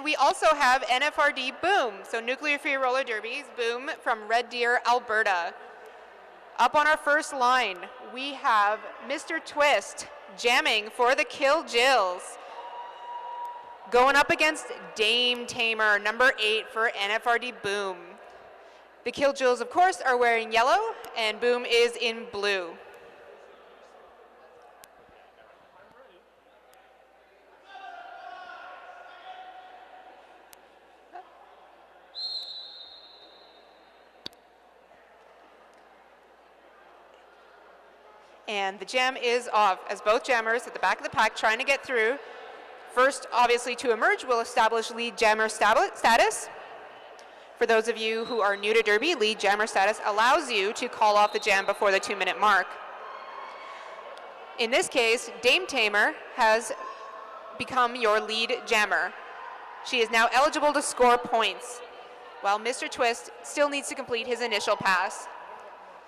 we also have NFRD Boom, so Nuclear Free Roller Derbies, Boom from Red Deer, Alberta. Up on our first line, we have Mr. Twist jamming for the Kill Jills. Going up against Dame Tamer, number 8 for NFRD Boom. The Kill Jills, of course, are wearing yellow, and Boom is in blue. And the jam is off as both jammers at the back of the pack trying to get through. First, obviously, to emerge will establish lead jammer status. For those of you who are new to Derby, lead jammer status allows you to call off the jam before the 2-minute mark. In this case, Dame Tamer has become your lead jammer. She is now eligible to score points, while Mr. Twist still needs to complete his initial pass.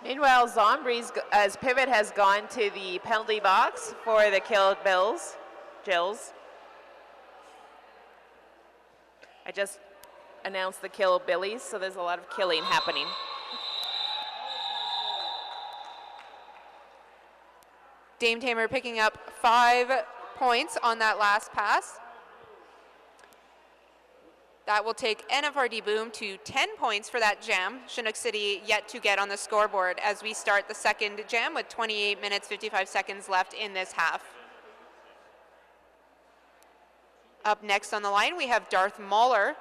Meanwhile, Zombrie's as pivot has gone to the penalty box for the Kill Jills. I just announced the Kill Billies, so there's a lot of killing happening. Dame Tamer picking up 5 points on that last pass. That will take NFRD Boom to 10 points for that jam. Chinook City yet to get on the scoreboard as we start the second jam with 28 minutes, 55 seconds left in this half. Up next on the line, we have Darth Mauler.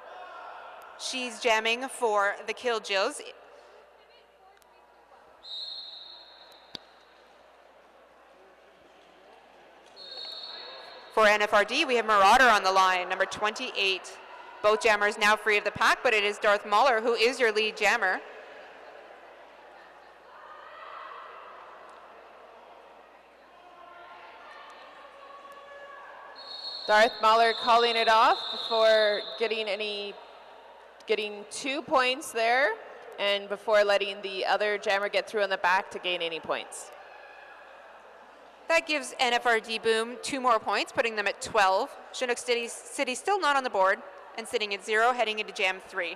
She's jamming for the Kill Jills. For NFRD, we have Marauder on the line, number 28. Both jammers now free of the pack, but it is Darth Mauler who is your lead jammer. Darth Mauler calling it off before getting 2 points there, and before letting the other jammer get through in the back to gain any points. That gives NFRD Boom 2 more points, putting them at 12. Chinook City still not on the board and sitting at 0, heading into jam 3.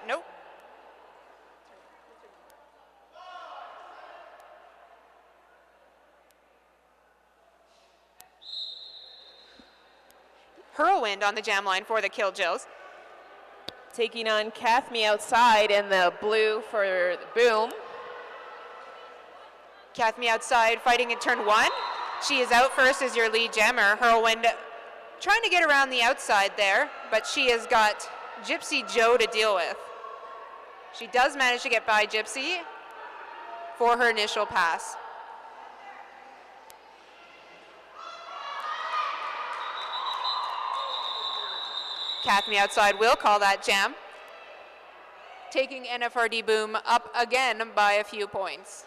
Nope. Whirlwind on the jam line for the Kill Jills. Taking on Kathme outside in the blue for Boom. Kathme outside fighting in turn 1. She is out first as your lead jammer. Whirlwind trying to get around the outside there, but she has got Gypsy Joe to deal with. She does manage to get by Gypsy for her initial pass. Kathme outside will call that jam, taking NFRD Boom up again by a few points.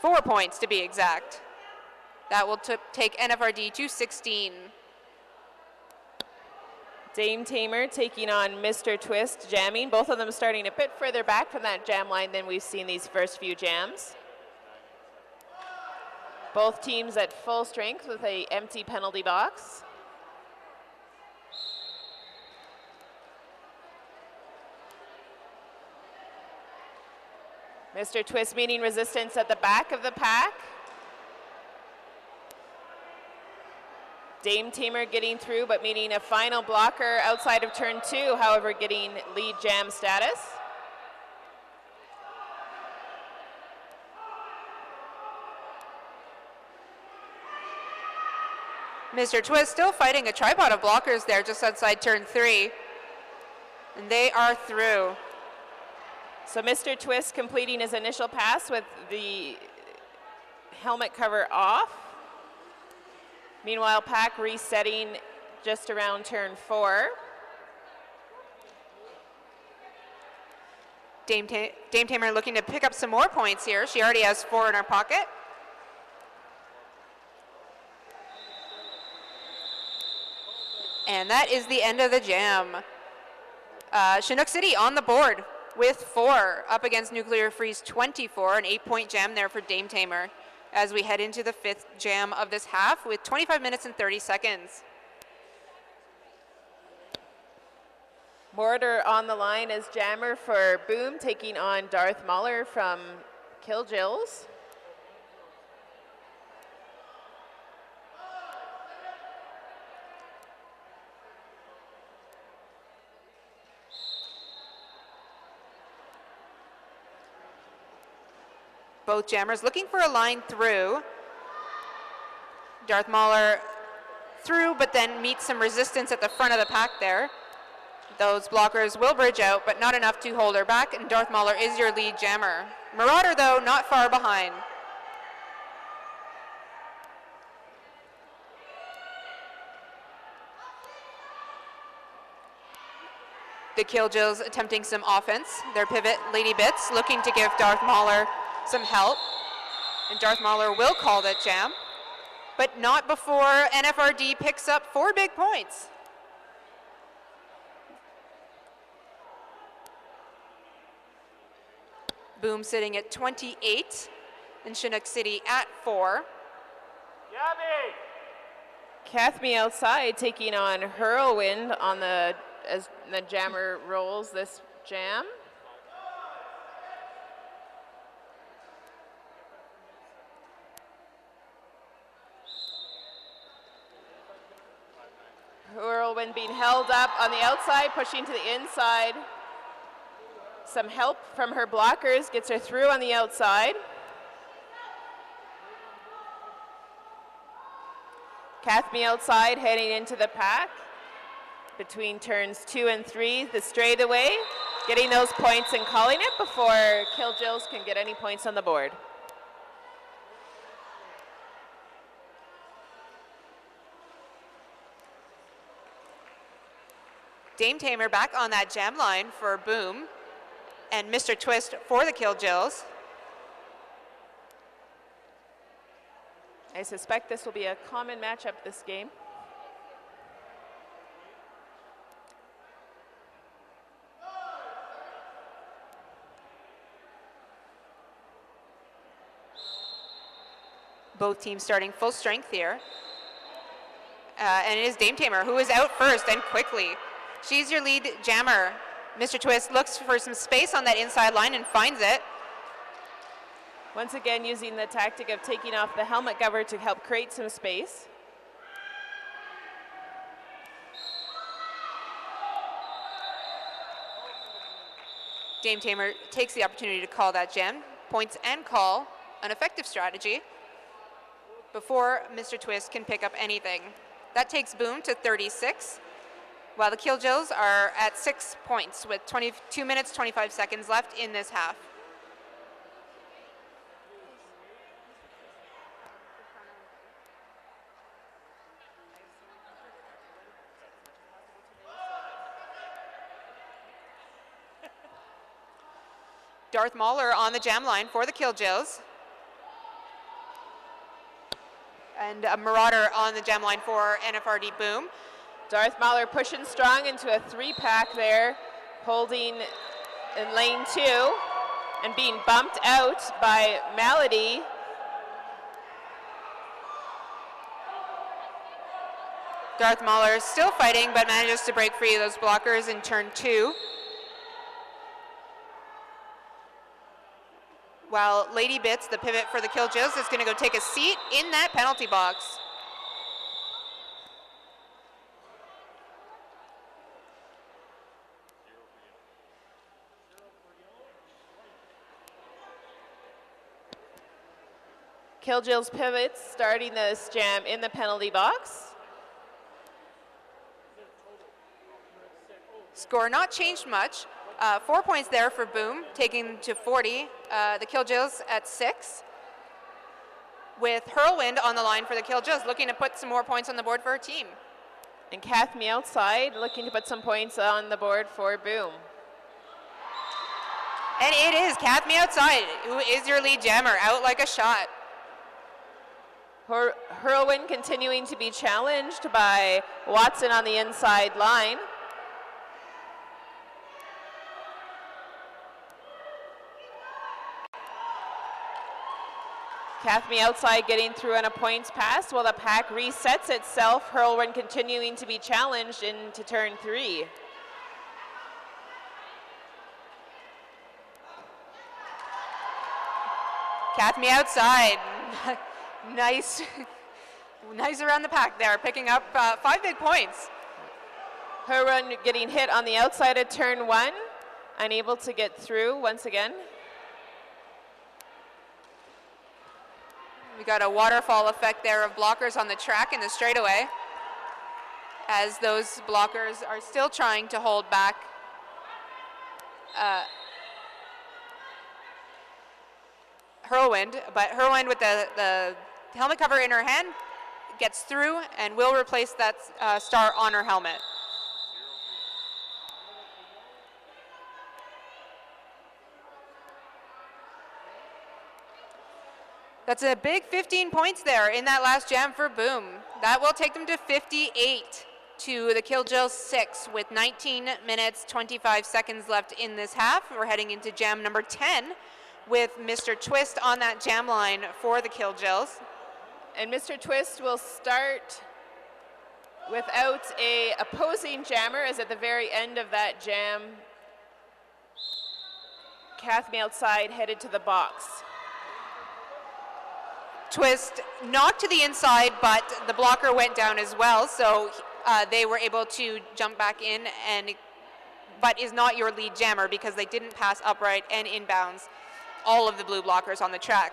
4 points to be exact. That will take NFRD to 16. Dame Tamer taking on Mr. Twist jamming. Both of them starting a bit further back from that jam line than we've seen these first few jams. Both teams at full strength with an empty penalty box. Mr. Twist meeting resistance at the back of the pack. Dame Tamer getting through, but meeting a final blocker outside of turn 2, however, getting lead jam status. Mr. Twist still fighting a tripod of blockers there just outside turn 3. And they are through. So Mr. Twist completing his initial pass with the helmet cover off. Meanwhile, pack resetting just around turn 4. Dame Tamer looking to pick up some more points here. She already has 4 in her pocket. And that is the end of the jam. Chinook City on the board with 4 up against Nuclear Freeze 24, an 8-point jam there for Dame Tamer. as we head into the 5th jam of this half with 25 minutes and 30 seconds. Mortar on the line as jammer for Boom, taking on Darth Mahler from Killjills. Both jammers looking for a line through. Darth Mahler through, but then meets some resistance at the front of the pack there. Those blockers will bridge out, but not enough to hold her back, and Darth Mahler is your lead jammer. Marauder, though, not far behind. The Killjills attempting some offense. Their pivot, Lady Bits, looking to give Darth Mahler some help. And Darth Mahler will call that jam, but not before nfrd picks up 4 big points. Boom sitting at 28, and Chinook City at 4. Kathme outside taking on Whirlwind on as the jammer rolls this jam. Whirlwind being held up on the outside, pushing to the inside. Some help from her blockers gets her through on the outside. Kathme outside heading into the pack between turns 2 and 3, the straightaway, getting those points and calling it before Killjills can get any points on the board. Dame Tamer back on that jam line for Boom, and Mr. Twist for the Killjills. I suspect this will be a common matchup this game. Both teams starting full strength here. And it is Dame Tamer who is out first and quickly. She's your lead jammer. Mr. Twist looks for some space on that inside line and finds it. Once again, using the tactic of taking off the helmet cover to help create some space. Dame Tamer takes the opportunity to call that jam. Points and call, an effective strategy, before Mr. Twist can pick up anything. That takes Boom to 36, while the Killjills are at 6 points with 22 minutes, 25 seconds left in this half. Darth Mahler on the jam line for the Killjills. And a Marauder on the jam line for nfrd Boom. Darth Mahler pushing strong into a 3-pack there, holding in lane 2 and being bumped out by Malady. Darth Mahler still fighting, but manages to break free of those blockers in turn 2. While Lady Bits, the pivot for the Killjills, is going to go take a seat in that penalty box. Killjills pivots starting this jam in the penalty box. Score not changed much. 4 points there for Boom, taking to 40. The Killjills at 6. With Whirlwind on the line for the Killjills, looking to put some more points on the board for her team. And Kathme outside, looking to put some points on the board for Boom. And it is Kathme outside, who is your lead jammer, out like a shot. Whirlwind continuing to be challenged by Watson on the inside line. Kathme outside getting through on a points pass while the pack resets itself. Hurlwin continuing to be challenged into turn 3. Kathme outside. Nice. Nice around the pack there, picking up 5 big points. Hurlwin getting hit on the outside of turn 1. Unable to get through once again. We got a waterfall effect there of blockers on the track in the straightaway, as those blockers are still trying to hold back Hurlwind, but Hurlwind with the helmet cover in her hand gets through and will replace that star on her helmet. That's a big 15 points there in that last jam for Boom. That will take them to 58 to the Killjills 6 with 19 minutes, 25 seconds left in this half. We're heading into jam number 10 with Mr. Twist on that jam line for the Killjills. And Mr. Twist will start without a opposing jammer, as at the very end of that jam, Kathme outside headed to the box. Twist knocked to the inside, but the blocker went down as well, so they were able to jump back in, but is not your lead jammer because they didn't pass upright and inbounds all of the blue blockers on the track.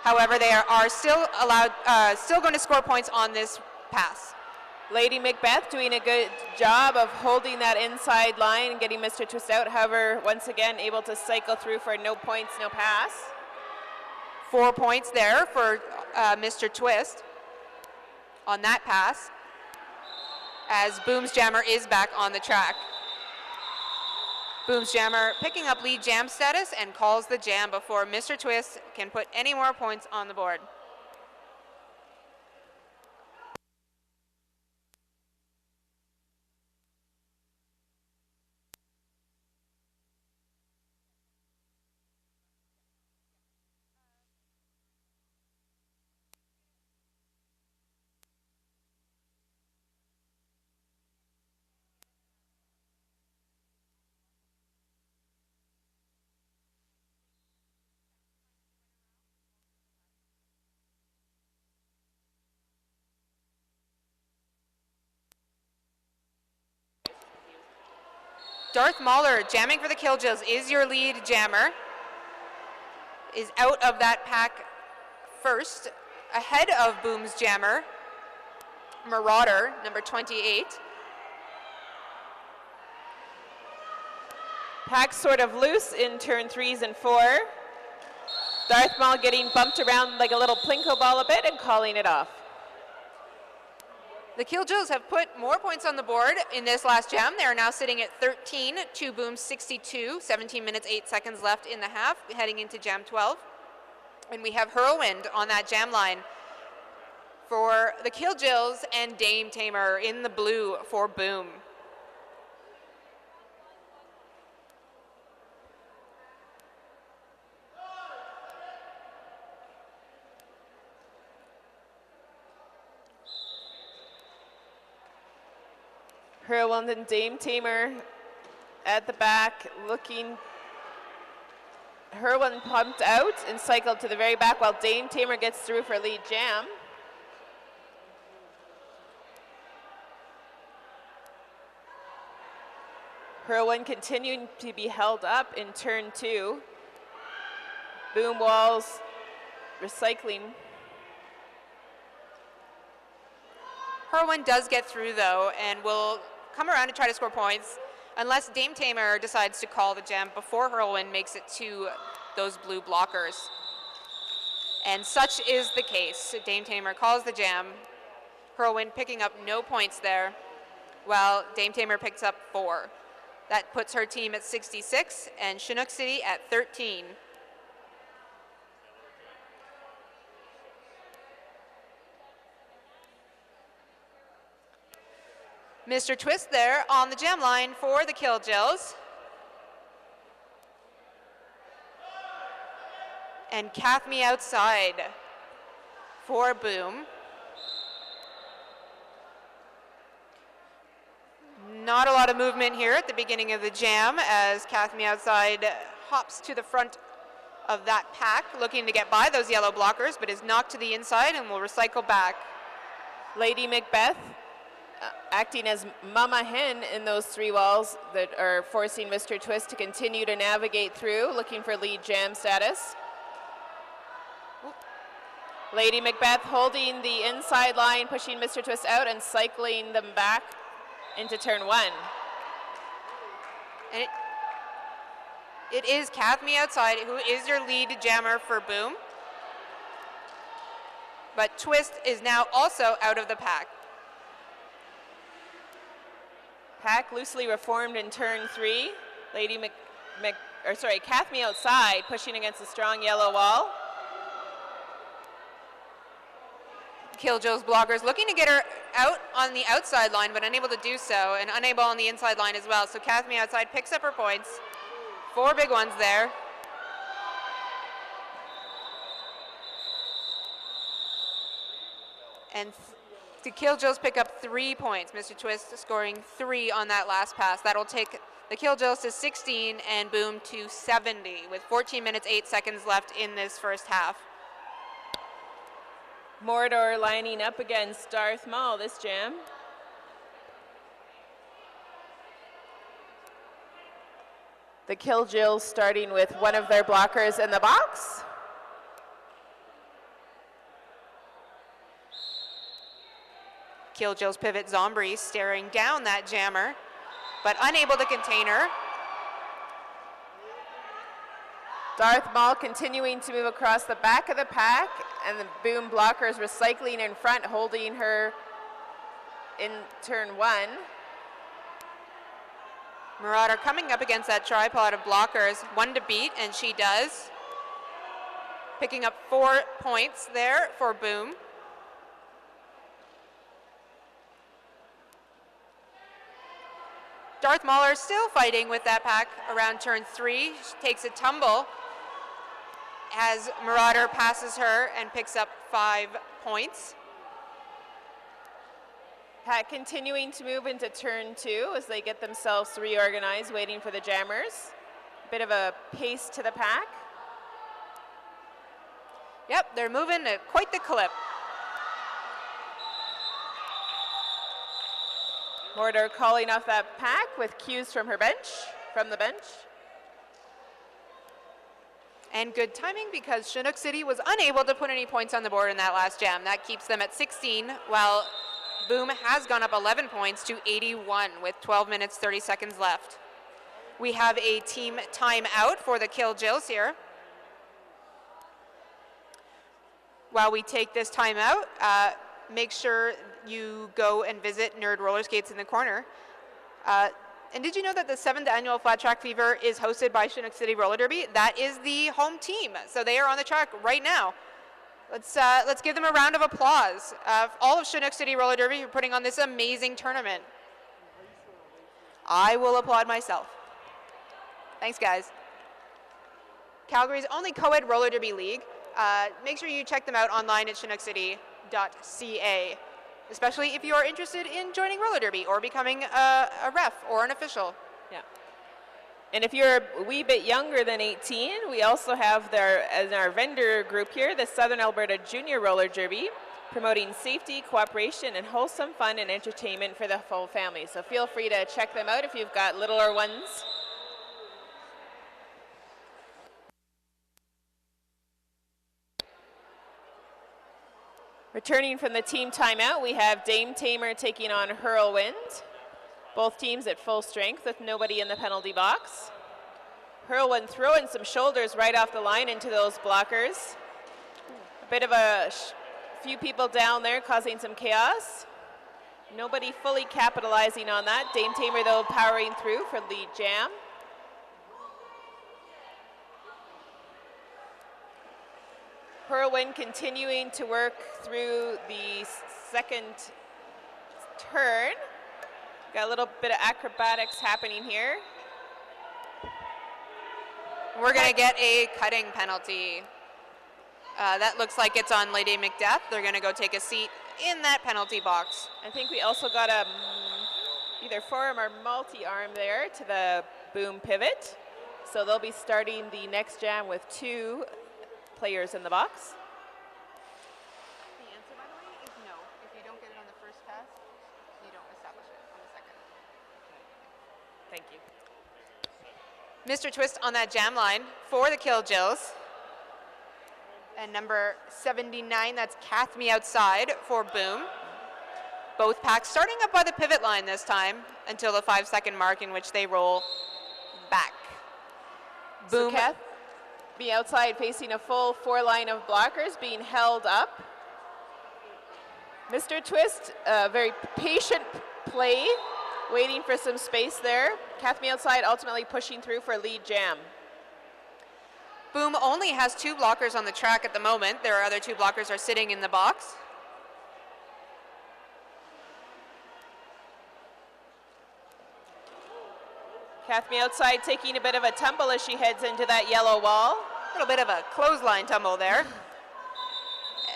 However, they are still allowed, still going to score points on this pass. Lady Macbeth doing a good job of holding that inside line and getting Mr. Twist out. However, once again, able to cycle through for no points, no pass. 4 points there for Mr. Twist on that pass, as Boom's jammer is back on the track. Boom's jammer picking up lead jam status and calls the jam before Mr. Twist can put any more points on the board. Darth Mahler jamming for the Killjills is your lead jammer. Is out of that pack first, ahead of Boom's jammer, Marauder, number 28. Pack sort of loose in turn 3s and 4. Darth Maul getting bumped around like a little plinko ball a bit and calling it off. The Killjills have put more points on the board in this last jam. They are now sitting at 13 to Boom's 62, 17 minutes, 8 seconds left in the half, heading into jam 12. And we have Hurlwind on that jam line for the Killjills and Dame Tamer in the blue for Boom. Hurlwind and Dame Tamer at the back looking. Hurlwind pumped out and cycled to the very back while Dame Tamer gets through for lead jam. Hurlwind continuing to be held up in turn 2. Boom walls recycling. Hurlwind does get through though and will come around and try to score points unless Dame Tamer decides to call the jam before Hurlwind makes it to those blue blockers. And such is the case. Dame Tamer calls the jam. Hurlwind picking up no points there, while Dame Tamer picks up 4. That puts her team at 66 and Chinook City at 13. Mr. Twist there on the jam line for the Killjills. And Kathme outside for Boom. Not a lot of movement here at the beginning of the jam as Kathme outside hops to the front of that pack, looking to get by those yellow blockers, but is knocked to the inside and will recycle back. Lady Macbeth acting as Mama Hen in those 3 walls that are forcing Mr. Twist to continue to navigate through, looking for lead jam status. Lady Macbeth holding the inside line, pushing Mr. Twist out and cycling them back into turn 1. And it is Kathme outside, who is your lead jammer for Boom. But Twist is now also out of the pack. Pack loosely reformed in turn 3. Lady Kathme outside, pushing against a strong yellow wall. Killjoy's blockers looking to get her out on the outside line, but unable to do so, and unable on the inside line as well. So Kathme outside picks up her points. 4 big ones there. And the Killjoys pick up 3 points. Mr. Twist scoring 3 on that last pass. That'll take the Killjoys to 16 and Boom to 70 with 14 minutes, 8 seconds left in this first half. Mordor lining up against Darth Maul this jam. The Killjoys starting with one of their blockers in the box. Killjoys pivot Zombie staring down that jammer, but unable to contain her. Darth Maul continuing to move across the back of the pack, and the Boom blockers recycling in front, holding her in turn 1. Marauder coming up against that tripod of blockers, 1 to beat, and she does. Picking up 4 points there for Boom. Darth Mauler still fighting with that pack around turn 3. She takes a tumble as Marauder passes her and picks up 5 points. Pack continuing to move into turn 2 as they get themselves reorganized, waiting for the jammers. Bit of a pace to the pack. Yep, they're moving at quite the clip. Mordor calling off that pack with cues from the bench. And good timing because Chinook City was unable to put any points on the board in that last jam. That keeps them at 16, while Boom has gone up 11 points to 81 with 12 minutes, 30 seconds left. We have a team timeout for the Killjoys here. While we take this timeout, make sure you go and visit Nerd Roller Skates in the Corner. And did you know that the 7th annual Flat Track Fever is hosted by Chinook City Roller Derby? That is the home team, so they are on the track right now. Let's give them a round of applause. All of Chinook City Roller Derby for putting on this amazing tournament. I will applaud myself. Thanks, guys. Calgary's only co-ed roller derby league. Make sure you check them out online at chinookscity.ca. Especially if you are interested in joining roller derby or becoming a ref or an official. Yeah. And if you're a wee bit younger than 18, we also have as our vendor group here, the Southern Alberta Junior Roller Derby, promoting safety, cooperation, and wholesome fun and entertainment for the full family. So feel free to check them out if you've got littler ones. Returning from the team timeout, we have Dame Tamer taking on Hurlwind. Both teams at full strength with nobody in the penalty box. Hurlwind throwing some shoulders right off the line into those blockers. A bit of a few people down there causing some chaos. Nobody fully capitalizing on that. Dame Tamer, though, powering through for lead jam. Hurlwind continuing to work through the second turn. Got a little bit of acrobatics happening here. We're going to get a cutting penalty. That looks like it's on Lady Macbeth. They're going to go take a seat in that penalty box. I think we also got a either forearm or multi-arm there to the boom pivot. So they'll be starting the next jam with 2 players in the box. The answer, by the way, is no. If you don't get it on the first pass, you don't establish it on the second. Thank you. Mr. Twist on that jam line for the Killjills. And number 79, that's Kath Me Outside for Boom. Both packs starting up by the pivot line this time until the 5-second mark, in which they roll back. Boom. So Kath Me Outside facing a full 4 line of blockers being held up. Mr. Twist, very patient play, waiting for some space there. Kath Me Outside ultimately pushing through for lead jam. Boom only has 2 blockers on the track at the moment. Their other 2 blockers are sitting in the box. Kath Me Outside taking a bit of a tumble as she heads into that yellow wall. A little bit of a clothesline tumble there.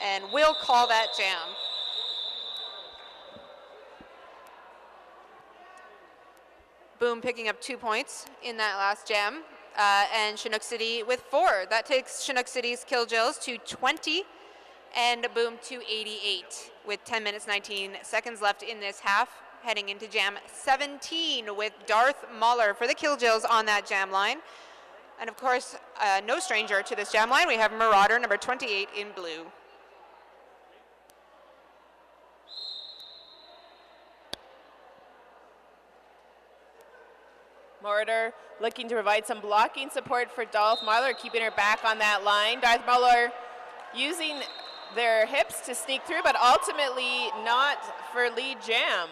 And we'll call that jam. Boom picking up 2 points in that last jam. And Chinook City with 4. That takes Chinook City's Killjills to 20 and Boom to 88 with 10 minutes 19 seconds left in this half. Heading into jam 17 with Darth Mahler for the Killjills on that jam line. And of course, no stranger to this jam line, we have Marauder number 28 in blue. Marauder looking to provide some blocking support for Darth Mahler, keeping her back on that line. Darth Mahler using their hips to sneak through, but ultimately not for lead jam.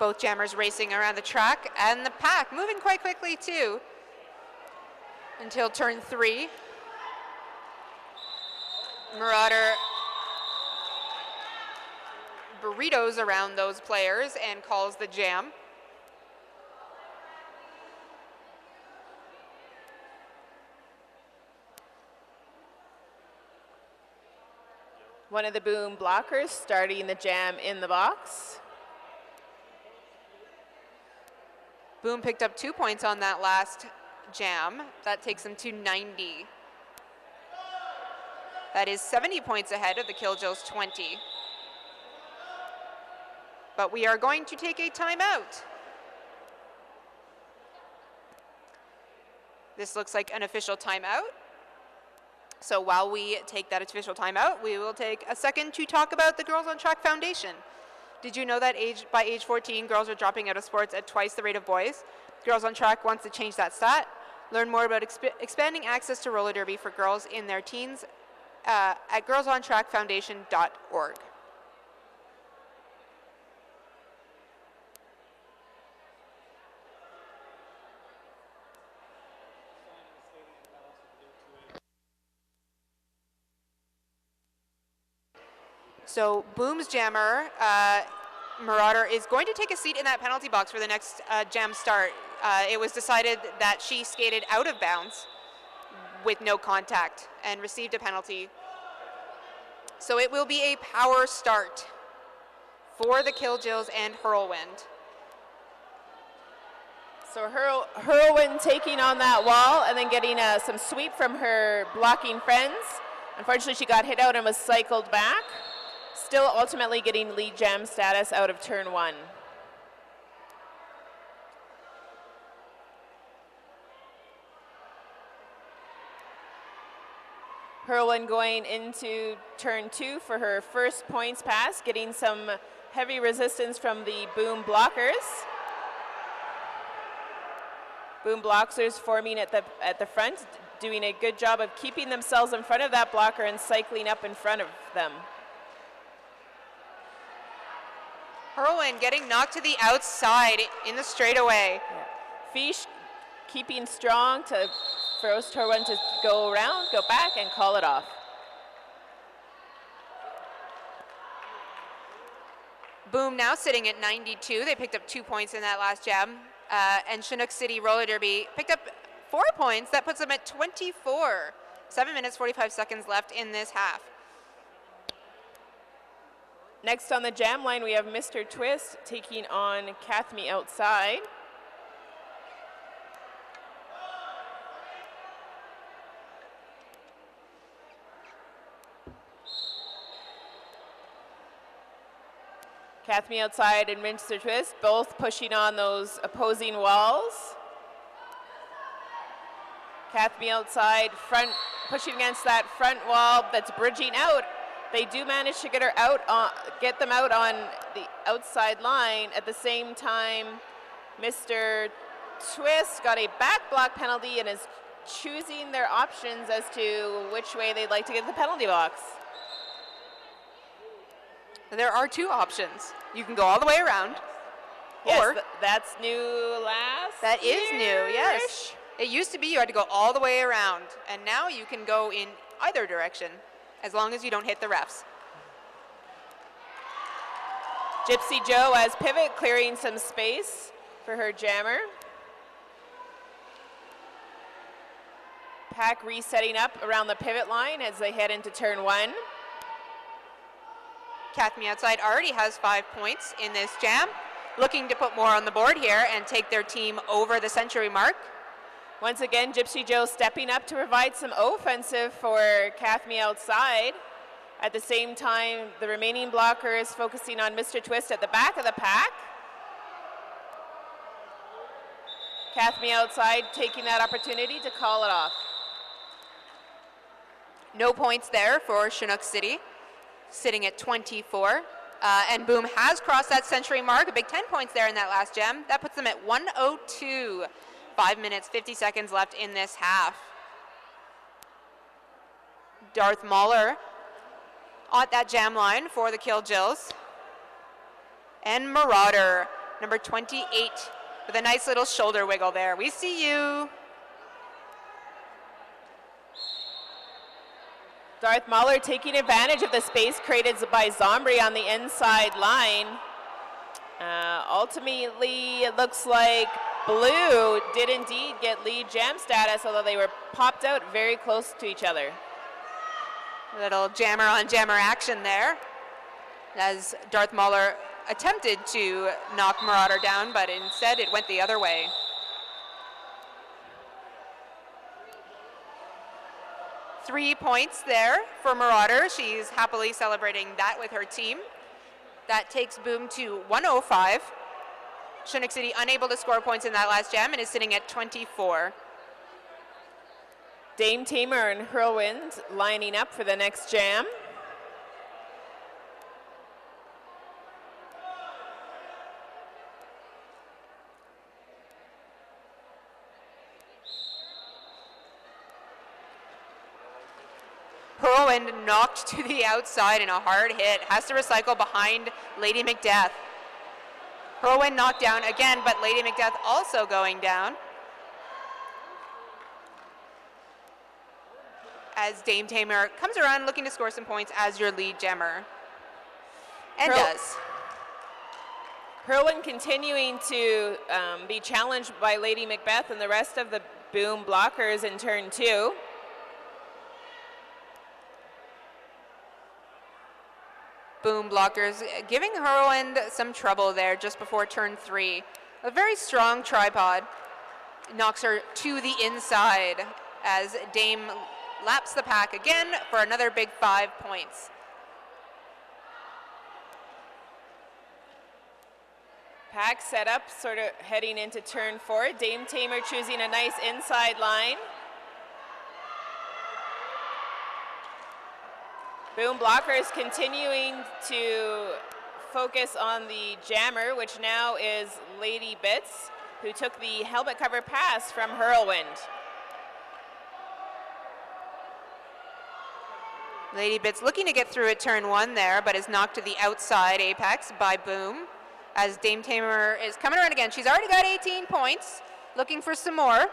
Both jammers racing around the track, and the pack moving quite quickly too until turn 3. Marauder burritos around those players and calls the jam. One of the Boom blockers starting the jam in the box. Boom picked up 2 points on that last jam. That takes them to 90. That is 70 points ahead of the Killjills 20. But we are going to take a timeout. This looks like an official timeout. So while we take that official timeout, we will take a second to talk about the Girls on Track Foundation. Did you know that by age 14, girls are dropping out of sports at twice the rate of boys? Girls on Track wants to change that stat. Learn more about expanding access to roller derby for girls in their teens at girlsontrackfoundation.org. So Boom's jammer, Marauder, is going to take a seat in that penalty box for the next jam start. It was decided that she skated out of bounds with no contact and received a penalty. So it will be a power start for the Killjills and Hurlwind. So Hurlwind taking on that wall and then getting some sweep from her blocking friends. Unfortunately, she got hit out and was cycled back. Still ultimately getting lead jam status out of turn 1. Hurlwind going into turn 2 for her first points pass, getting some heavy resistance from the Boom blockers. Boom blockers forming at the front, doing a good job of keeping themselves in front of that blocker and cycling up in front of them. Hurlwind getting knocked to the outside in the straightaway. Yeah. Fish keeping strong to force Hurlwind to go around, go back, and call it off. Boom now sitting at 92. They picked up 2 points in that last jam. and Chinook City Roller Derby picked up 4 points. That puts them at 24. 7 minutes, 45 seconds left in this half. Next on the jam line, we have Mr. Twist taking on Kathme Outside. Kathme Outside and Mr. Twist both pushing on those opposing walls. Kathme Outside front, pushing against that front wall that's bridging out. They do manage to get her out on, get them out on the outside line. At the same time, Mr. Twist got a back block penalty and is choosing their options as to which way they'd like to get the penalty box. There are 2 options. You can go all the way around. Yes, or that's new last That is new, yes. year-ish. It used to be you had to go all the way around, and now you can go in either direction, as long as you don't hit the refs. Gypsy Joe as pivot, clearing some space for her jammer. Pack resetting up around the pivot line as they head into turn 1. Kathme Outside already has 5 points in this jam, looking to put more on the board here and take their team over the century mark. Once again, Gypsy Joe stepping up to provide some offensive for Kathme Outside. At the same time, the remaining blocker is focusing on Mr. Twist at the back of the pack. Kathme Outside taking that opportunity to call it off. No points there for Chinook City, sitting at 24. And Boom has crossed that century mark, a big 10 points there in that last jam. That puts them at 102. 5 minutes, 50 seconds left in this half. Darth Mahler on that jam line for the Killjills. And Marauder, number 28, with a nice little shoulder wiggle there. We see you. Darth Mahler taking advantage of the space created by Zombie on the inside line. Ultimately, it looks like Blue did indeed get lead jam status, although they were popped out very close to each other. Little jammer on jammer action there, as Darth Mahler attempted to knock Marauder down, but instead it went the other way. Three points there for Marauder. She's happily celebrating that with her team. That takes Boom to 105. Chinook City unable to score points in that last jam and is sitting at 24. Dame Tamer and Whirlwind lining up for the next jam. Whirlwind knocked to the outside in a hard hit. Has to recycle behind Lady Macbeth. Whirlwind knocked down again, but Lady Macbeth also going down. As Dame Tamer comes around looking to score some points as your lead jammer. And does. Whirlwind continuing to be challenged by Lady Macbeth and the rest of the Boom blockers in turn 2. Boom blockers giving Whirlwind some trouble there just before turn 3. A very strong tripod knocks her to the inside as Dame laps the pack again for another big 5 points. Pack set up, sort of heading into turn 4. Dame Tamer choosing a nice inside line. Boom blockers continuing to focus on the jammer, which now is Lady Bits, who took the helmet cover pass from Whirlwind. Lady Bits looking to get through at turn 1 there, but is knocked to the outside apex by Boom. As Dame Tamer is coming around again. She's already got 18 points, looking for some more.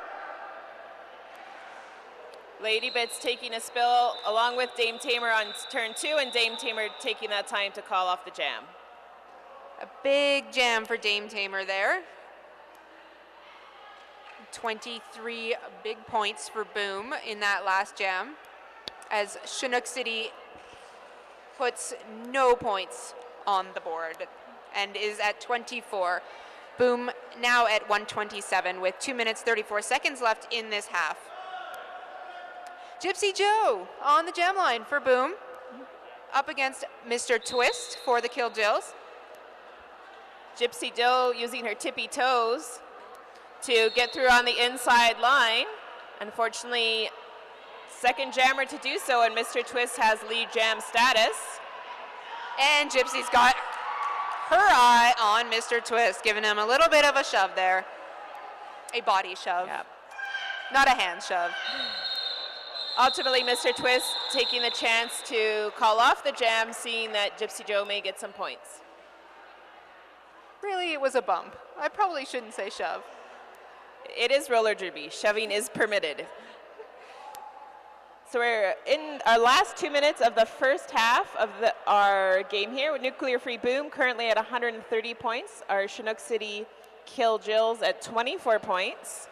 Lady Bits taking a spill along with Dame Tamer on turn 2, and Dame Tamer taking that time to call off the jam. A big jam for Dame Tamer there. 23 big points for Boom in that last jam, as Chinook City puts no points on the board and is at 24. Boom now at 127 with 2 minutes 34 seconds left in this half. Gypsy Joe on the jam line for Boom, up against Mr. Twist for the Killjills. Gypsy Joe using her tippy toes to get through on the inside line. Unfortunately, second jammer to do so, and Mr. Twist has lead jam status. And Gypsy's got her eye on Mr. Twist, giving him a little bit of a shove there. A body shove, Yep. Not a hand shove. Ultimately, Mr. Twist taking the chance to call off the jam, seeing that Gypsy Joe may get some points. Really, it was a bump. I probably shouldn't say shove. It is roller derby. Shoving is permitted. So we're in our last 2 minutes of the first half of our game here with Nuclear Free Boom currently at 130 points. Our Chinook City Killjills at 24 points.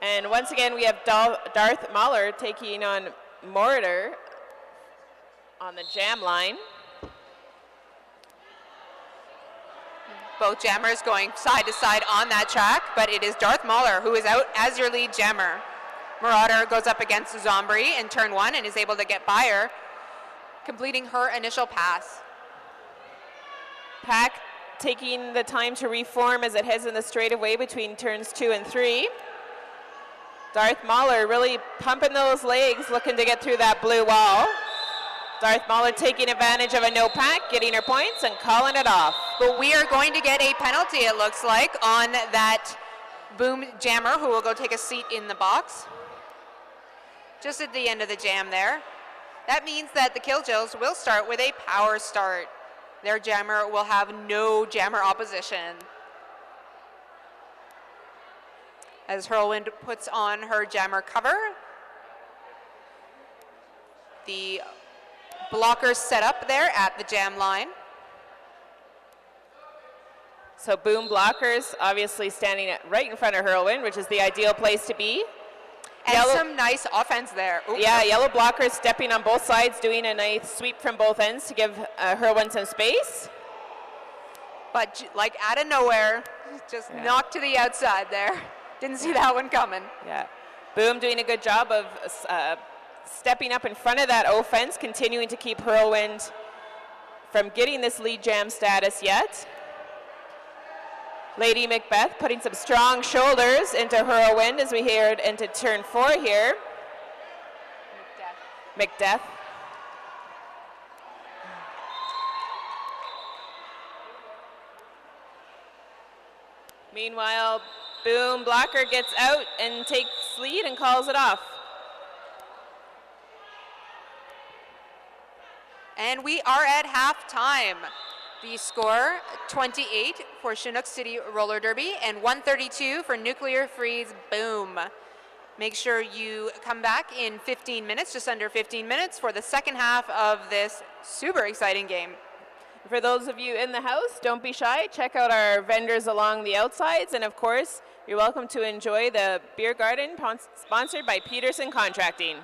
And once again, we have Darth Mahler taking on Moroder on the jam line. Both jammers going side to side on that track, but it is Darth Mahler who is out as your lead jammer. Marauder goes up against Zombie in turn 1 and is able to get by her, completing her initial pass. Pack taking the time to reform as it heads in the straightaway between turns 2 and 3. Darth Mahler really pumping those legs, looking to get through that blue wall. Darth Mahler taking advantage of a no pack, getting her points and calling it off. But we are going to get a penalty, it looks like, on that Boom jammer, who will go take a seat in the box. Just at the end of the jam there. That means that the Killjills will start with a power start. Their jammer will have no jammer opposition. As Hurlwind puts on her jammer cover, the blockers set up there at the jam line. So Boom blockers obviously standing right in front of Hurlwind, which is the ideal place to be. And some nice offense there. Ooh. Yeah, yellow blockers stepping on both sides, doing a nice sweep from both ends to give Hurlwind some space. But like out of nowhere, just knocked to the outside there. Didn't see that one coming. Yeah, Boom doing a good job of stepping up in front of that offense, continuing to keep Hurlwind from getting this lead jam status yet. Lady Macbeth putting some strong shoulders into Hurlwind as we head into turn 4 here. Macbeth. Meanwhile, Boom blocker gets out and takes lead and calls it off. And we are at halftime. The score, 28 for Chinook City Roller Derby and 132 for Nuclear Freeze Boom. Make sure you come back in 15 minutes, just under 15 minutes, for the second half of this super exciting game. For those of you in the house, don't be shy. Check out our vendors along the outsides. And of course, you're welcome to enjoy the beer garden sponsored by Peterson Contracting.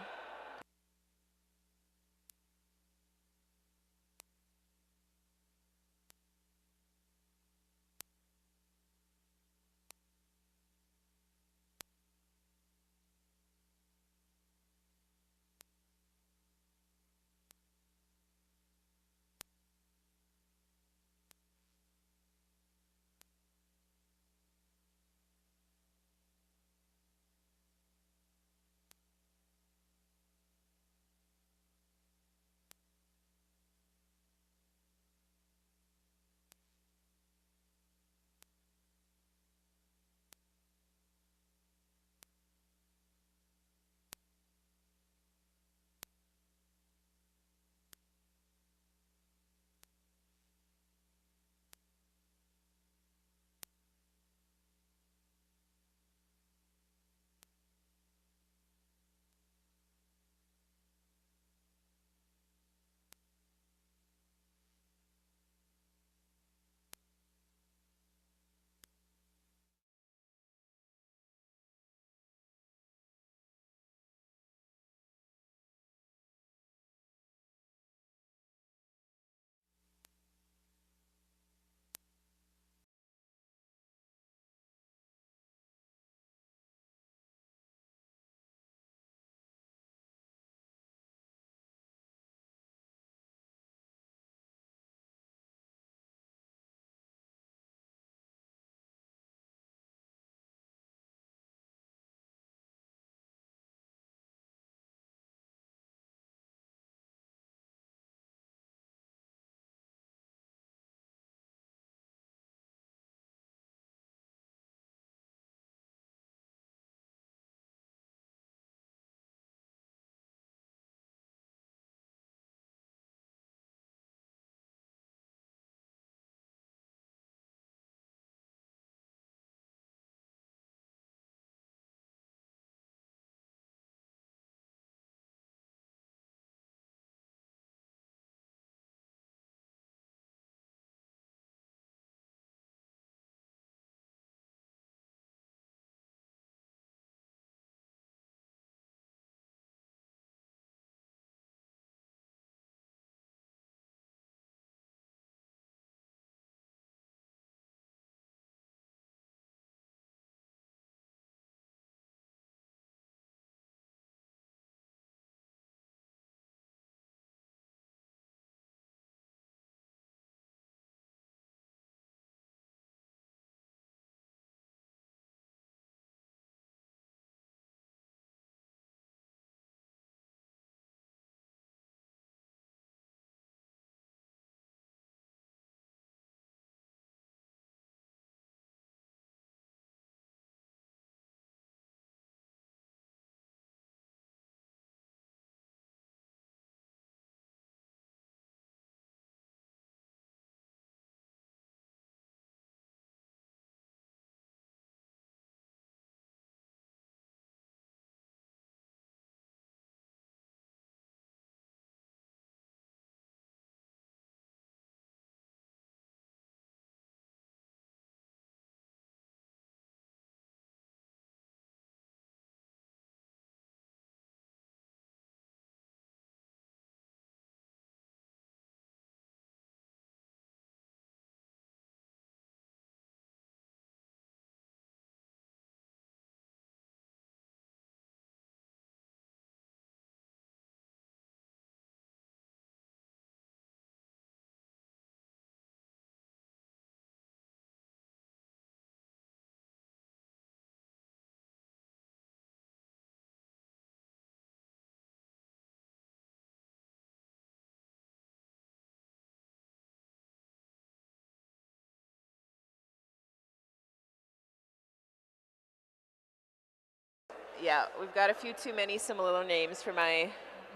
Yeah, we've got a few too many similar names for my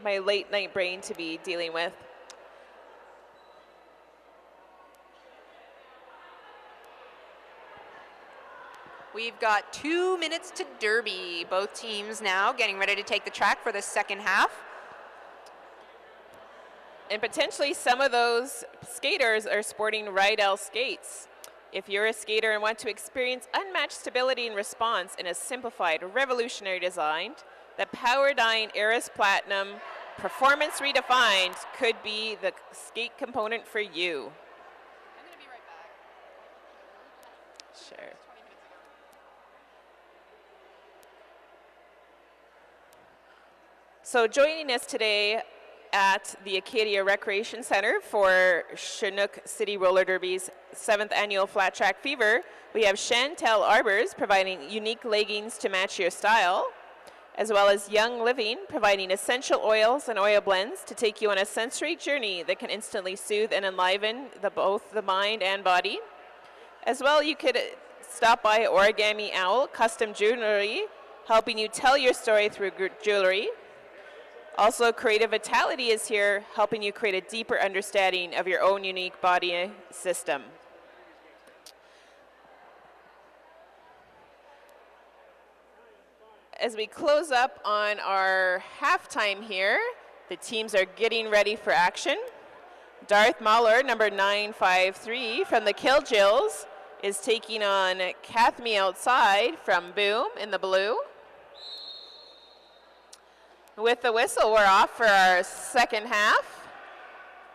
late night brain to be dealing with. We've got 2 minutes to derby. Both teams now getting ready to take the track for the second half. And potentially some of those skaters are sporting Rydell skates. If you're a skater and want to experience unmatched stability and response in a simplified, revolutionary design, the Powerdyne Eris Platinum Performance Redefined could be the skate component for you. I'm going to be right back. Sure. 20 minutes ago. So joining us today at the Acadia Recreation Center for Chinook City Roller Derby's 7th annual Flat Track Fever, we have Chantel Arbors providing unique leggings to match your style, as well as Young Living providing essential oils and oil blends to take you on a sensory journey that can instantly soothe and enliven both the mind and body. As well, you could stop by Origami Owl Custom Jewelry, helping you tell your story through jewelry. Also, Creative Vitality is here, helping you create a deeper understanding of your own unique body system. As we close up on our halftime here, the teams are getting ready for action. Darth Mahler, number 953 from the Killjills, is taking on Kath Me Outside from Boom in the blue. With the whistle, we're off for our second half.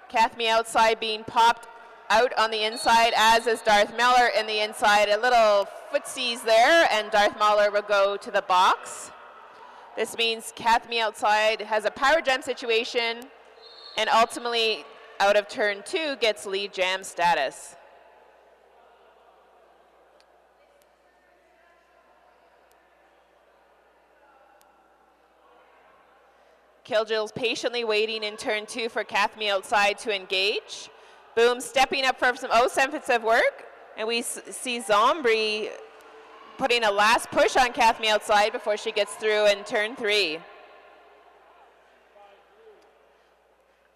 Kath Me Outside being popped out on the inside, as is Darth Mahler in the inside. A little footsies there, and Darth Mahler will go to the box. This means Kath Me Outside has a power jam situation, and ultimately, out of turn 2, gets lead jam status. Killjills patiently waiting in turn 2 for Kath Me Outside to engage. Boom stepping up for some offensive work, and we see Zombie putting a last push on Kath Me Outside before she gets through in turn 3.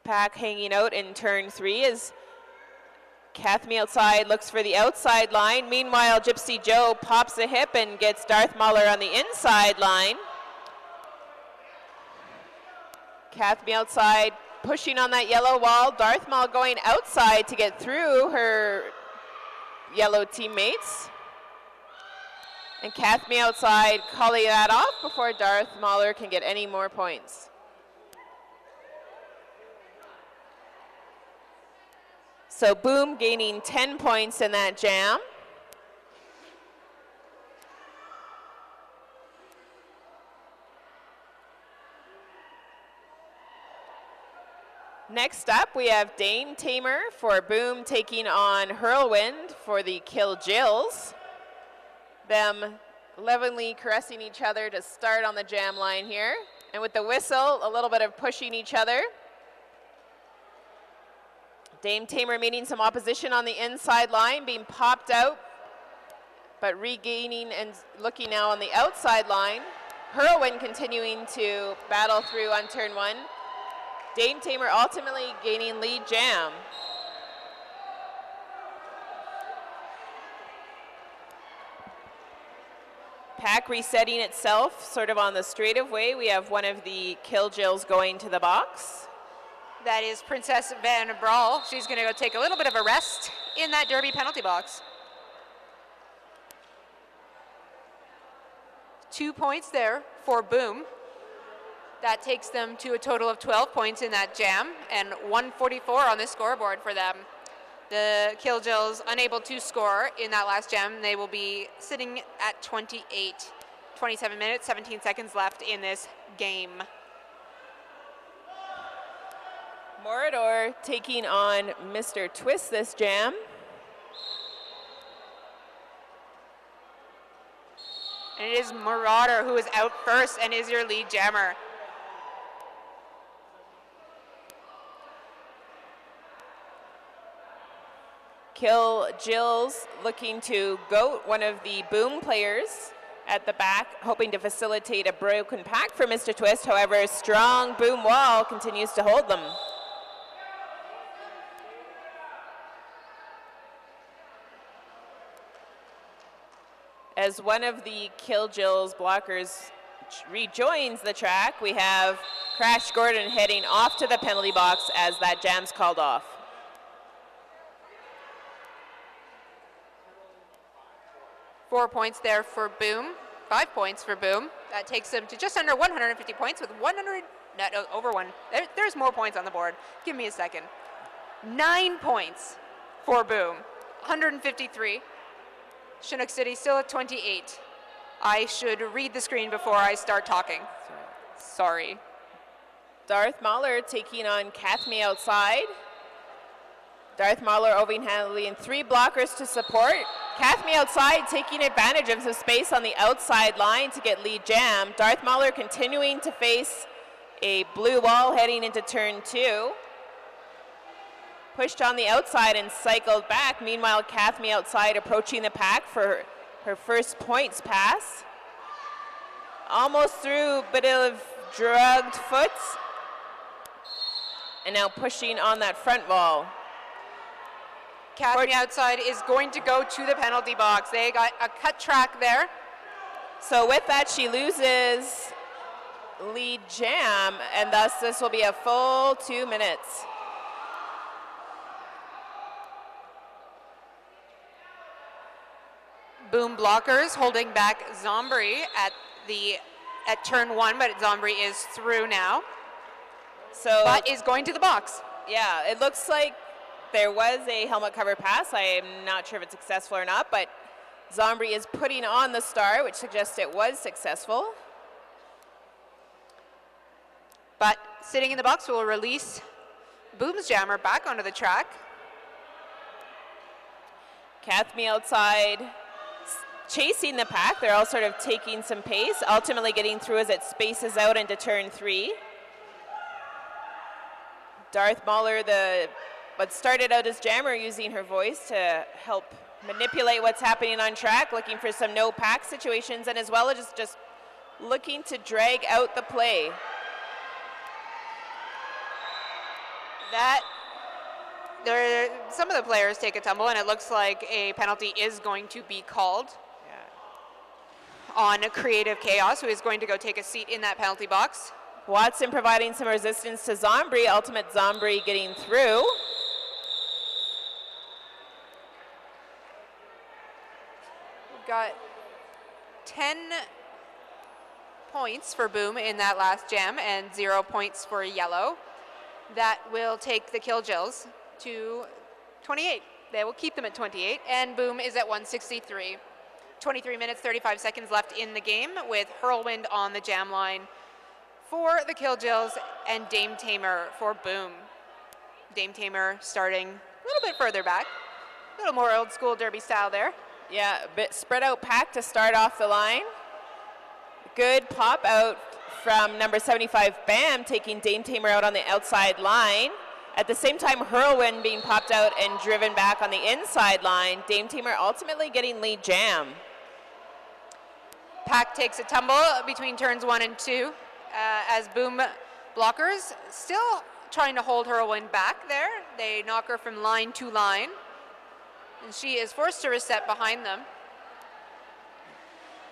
Pack hanging out in turn 3 as Kath Me Outside looks for the outside line. Meanwhile, Gypsy Joe pops a hip and gets Darth Mahler on the inside line. Kath Me Outside pushing on that yellow wall. Darth Mahler going outside to get through her yellow teammates. And Kath Me Outside calling that off before Darth Mahler can get any more points. So Boom gaining 10 points in that jam. Next up, we have Dame Tamer for Boom taking on Hurlwind for the Killjills. Them lovingly caressing each other to start on the jam line here. And with the whistle, a little bit of pushing each other. Dame Tamer meeting some opposition on the inside line, being popped out, but regaining and looking now on the outside line. Hurlwind continuing to battle through on turn 1. Dame Tamer ultimately gaining lead jam. Pack resetting itself sort of on the straightaway. We have one of the Killjills going to the box. That is Princess Van Brawl. She's going to go take a little bit of a rest in that derby penalty box. 2 points there for Boom. That takes them to a total of 12 points in that jam and 144 on the scoreboard for them. The Killjills unable to score in that last jam. They will be sitting at 28. 27 minutes, 17 seconds left in this game. Morador taking on Mr. Twist this jam. And it is Marauder who is out first and is your lead jammer. Killjills looking to goat one of the Boom players at the back, hoping to facilitate a broken pack for Mr. Twist. However, a strong boom wall continues to hold them. As one of the Killjill's blockers rejoins the track, we have Crash Gordon heading off to the penalty box as that jam's called off. Four points there for Boom, 5 points for Boom. That takes them to just under 150 points with over one. There's more points on the board. Give me a second. 9 points for Boom, 153. Chinook City still at 28. I should read the screen before I start talking. Sorry. Darth Mahler taking on Kathme outside. Darth Mahler overhandling 3 blockers to support. Kathme outside taking advantage of the space on the outside line to get lead jam. Darth Mahler continuing to face a blue wall heading into turn 2. Pushed on the outside and cycled back. Meanwhile, Kathme outside approaching the pack for her first points pass. Almost through, a bit of drugged foot. And now pushing on that front wall. Kathme outside is going to go to the penalty box. They got a cut track there. So with that, she loses lead jam, and thus this will be a full 2 minutes. Boom blockers holding back Zombie at turn 1, but Zombie is through now. So, but is going to the box. Yeah, it looks like there was a helmet cover pass. I am not sure if it's successful or not, but Zombie is putting on the star, which suggests it was successful. But sitting in the box will release Boom's jammer back onto the track. Kathme outside chasing the pack. They're all sort of taking some pace, ultimately getting through as it spaces out into turn 3. Darth Mahler, what started out as jammer, using her voice to help manipulate what's happening on track, looking for some no pack situations, and as well as just looking to drag out the play. Some of the players take a tumble, and it looks like a penalty is going to be called on Creative Chaos, who is going to go take a seat in that penalty box. Watson providing some resistance to Zombie, ultimate Zombie getting through. We've got 10 points for Boom in that last jam and 0 points for Yellow. That will take the Killjills to 28. They will keep them at 28, and Boom is at 163. 23 minutes, 35 seconds left in the game with Hurlwind on the jam line for the Killjills and Dame Tamer for Boom. Dame Tamer starting a little bit further back. A little more old school derby style there. Yeah, a bit spread out pack to start off the line. Good pop out from number 75, Bam, taking Dame Tamer out on the outside line. At the same time, Hurlwind being popped out and driven back on the inside line. Dame Tamer ultimately getting lead jam. Pack takes a tumble between turns 1 and 2 as Boom blockers still trying to hold Hurlwind back there. They knock her from line to line, and she is forced to reset behind them.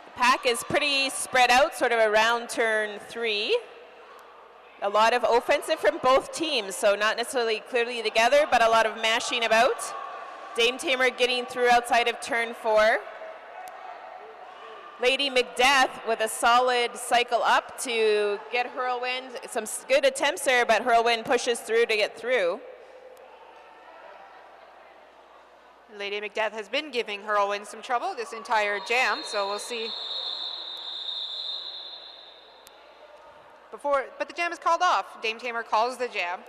The pack is pretty spread out, sort of around turn 3. A lot of offensive from both teams, so not necessarily clearly together, but a lot of mashing about. Dame Tamer getting through outside of turn 4. Lady Macbeth with a solid cycle up to get Hurlwind. Some good attempts there, but Hurlwind pushes through to get through. Lady Macbeth has been giving Hurlwind some trouble this entire jam, so we'll see. But the jam is called off. Dame Tamer calls the jam.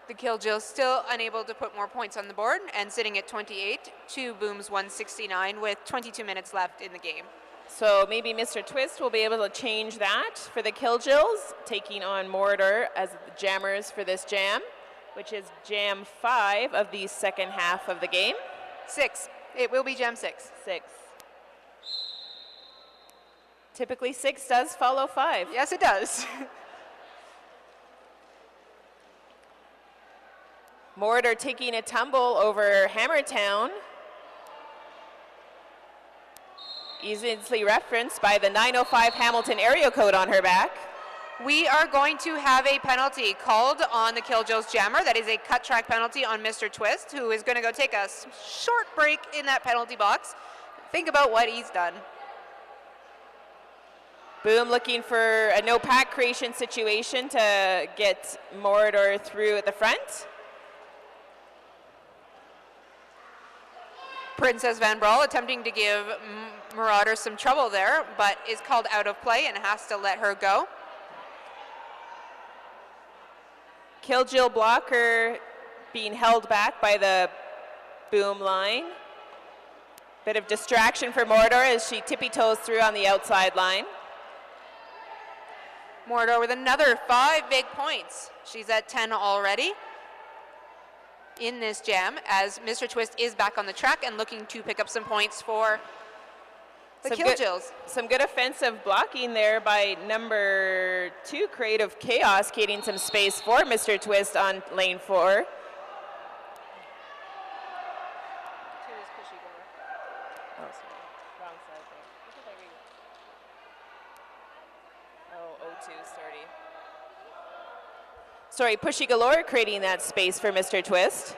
The Killjills still unable to put more points on the board and sitting at 28 to Boom's 169 with 22 minutes left in the game. So maybe Mr. Twist will be able to change that for the Killjills, taking on Mordor as the jammers for this jam, which is jam 5 of the second half of the game. 6. It will be jam 6. 6. Typically 6 does follow 5. Yes, it does. Mordor taking a tumble over Hammertown. Easily referenced by the 905 Hamilton area code on her back. We are going to have a penalty called on the Killjills jammer. That is a cut track penalty on Mr. Twist, who is going to go take a short break in that penalty box. Think about what he's done. Boom looking for a no pack creation situation to get Mordor through at the front. Princess Van Brawl attempting to give Marauder some trouble there, but is called out of play and has to let her go. Killjill blocker being held back by the boom line. Bit of distraction for Mordor as she tippy-toes through on the outside line. Mordor with another 5 big points. She's at 10 already in this jam as Mr. Twist is back on the track and looking to pick up some points for the Killjills. Some good offensive blocking there by number 2, Creative Chaos, creating some space for Mr. Twist on lane 4. Sorry, Pushy Galore creating that space for Mr. Twist.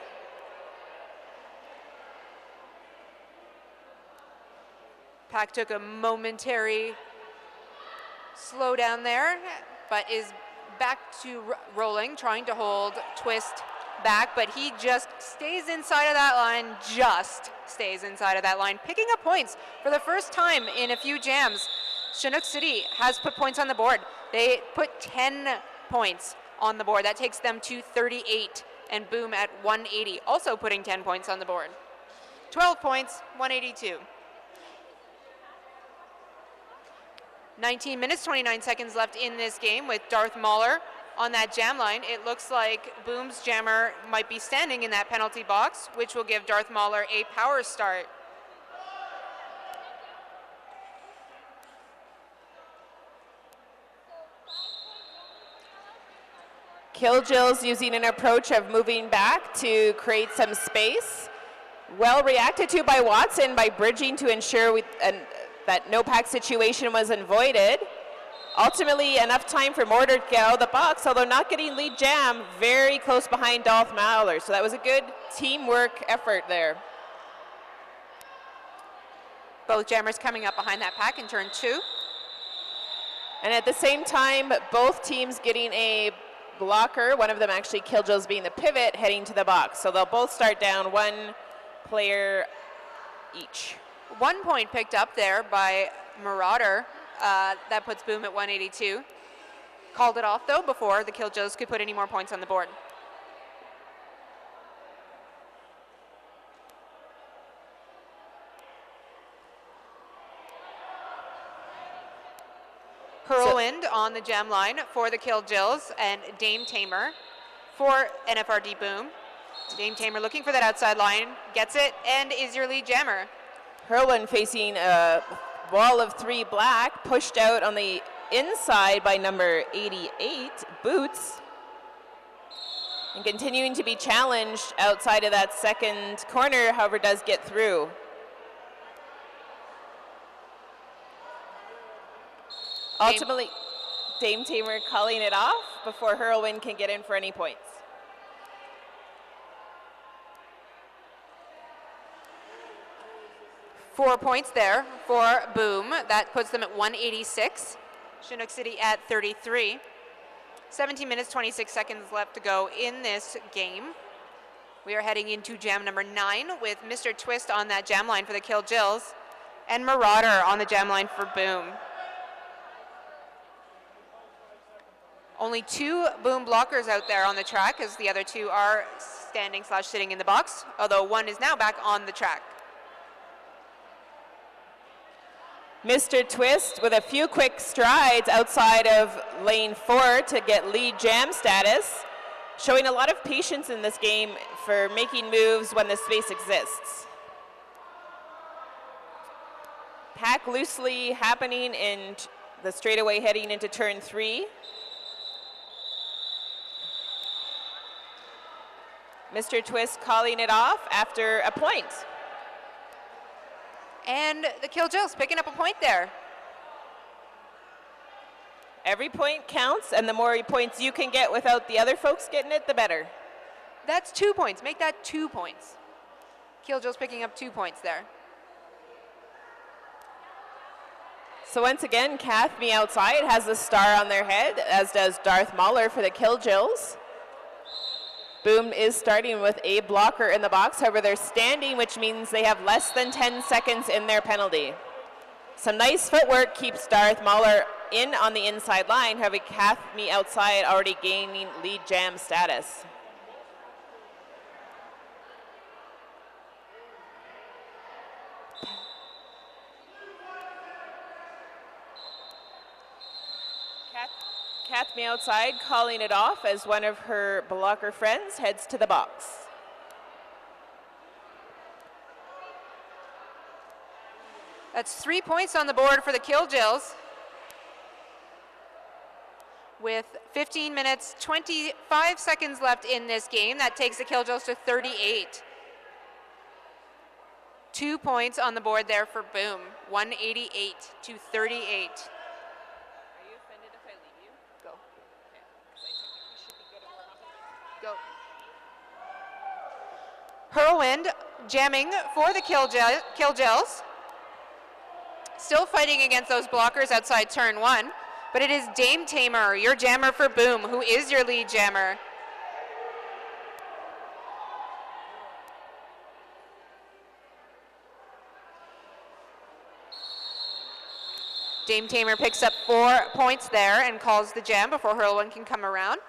Pack took a momentary slowdown there, but is back to rolling, trying to hold Twist back, but he just stays inside of that line, picking up points for the first time in a few jams. Chinook City has put points on the board. They put 10 points on the board. That takes them to 38, and Boom at 180, also putting 10 points on the board. 12 points, 182. 19 minutes, 29 seconds left in this game with Darth Mauler on that jam line. It looks like Boom's jammer might be standing in that penalty box, which will give Darth Mauler a power start. Killjills using an approach of moving back to create some space. Well reacted to by Watson by bridging to ensure that no pack situation was avoided. Ultimately, enough time for Mordor to get out of the box, although not getting lead jam, very close behind Darth Mauler. So that was a good teamwork effort there. Both jammers coming up behind that pack in turn 2. And at the same time, both teams getting a blocker, one of them actually Killjills being the pivot, heading to the box. So they'll both start down 1 player each. 1 point picked up there by Marauder. That puts Boom at 182. Called it off, though, before the Killjills could put any more points on the board. Whirlwind on the jam line for the Killjills, and Dame Tamer for NFRD Boom. Dame Tamer looking for that outside line, gets it, and is your lead jammer. Whirlwind facing a wall of 3 black, pushed out on the inside by number 88, Boots, and continuing to be challenged outside of that second corner, however, does get through. Ultimately, Dame Tamer calling it off before Whirlwind can get in for any points. Four points there for Boom. That puts them at 186. Chinook City at 33. 17 minutes, 26 seconds left to go in this game. We are heading into jam number 9 with Mr. Twist on that jam line for the Killjills and Marauder on the jam line for Boom. Only 2 Boom blockers out there on the track, as the other 2 are standing/sitting in the box, although one is now back on the track. Mr. Twist with a few quick strides outside of lane 4 to get lead jam status, showing a lot of patience in this game for making moves when the space exists. Hack loosely happening in the straightaway heading into turn 3. Mr. Twist calling it off after a point. And the Killjills picking up a point there. Every point counts, and the more points you can get without the other folks getting it, the better. That's 2 points. Make that 2 points. Killjills picking up 2 points there. So once again, Kathme outside has a star on their head, as does Darth Mahler for the Killjills. Boom is starting with a blocker in the box. However, they're standing, which means they have less than 10 seconds in their penalty. Some nice footwork keeps Darth Mahler in on the inside line. However, Kathme outside already gaining lead jam status. Kathme outside calling it off as one of her blocker friends heads to the box. That's 3 points on the board for the Killjills. With 15 minutes, 25 seconds left in this game, that takes the Killjills to 38. 2 points on the board there for Boom, 188 to 38. Go. Hurlwind jamming for the Killjills. Still fighting against those blockers outside turn 1, but it is Dame Tamer, your jammer for Boom, who is your lead jammer. Dame Tamer picks up 4 points there and calls the jam before Hurlwind can come around.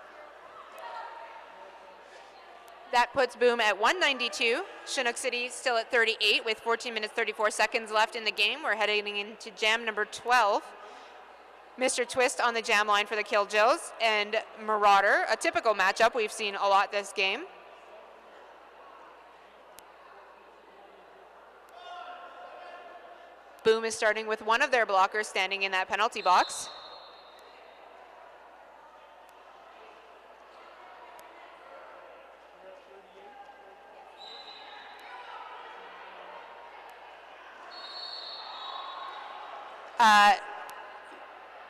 That puts Boom at 192. Chinook City still at 38 with 14 minutes, 34 seconds left in the game. We're heading into jam number 12. Mr. Twist on the jam line for the Killjills and Marauder, a typical matchup we've seen a lot this game. Boom is starting with one of their blockers standing in that penalty box.